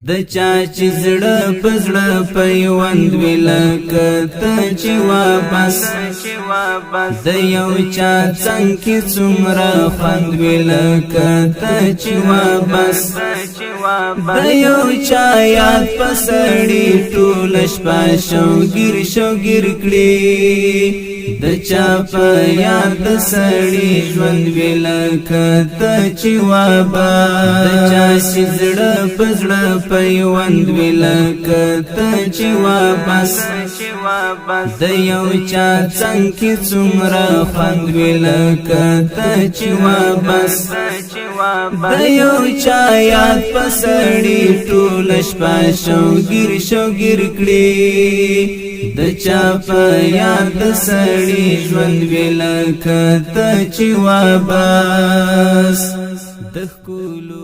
د چا چې زړه په زړه پیوند وي لکه ته چې واپس د یو چا څنګ کې څومره خوند وي لکه ته چې واپس د یو چا یاد په سړي ټوله شپه شوګیر کړي د چا په یاد سړي ژوند وي لکه ته چې واپس د چا چې زړه په زړه پیوند وی لکه ته چې واپس د یو چا څنګ کې څومره خوند وی لکه ته چې واپس د یو چا یاد په سړي ټوله شپه شوګیر کړي د چا په یاد سړي ژوند وی لکه ته چې واپس د ښکلو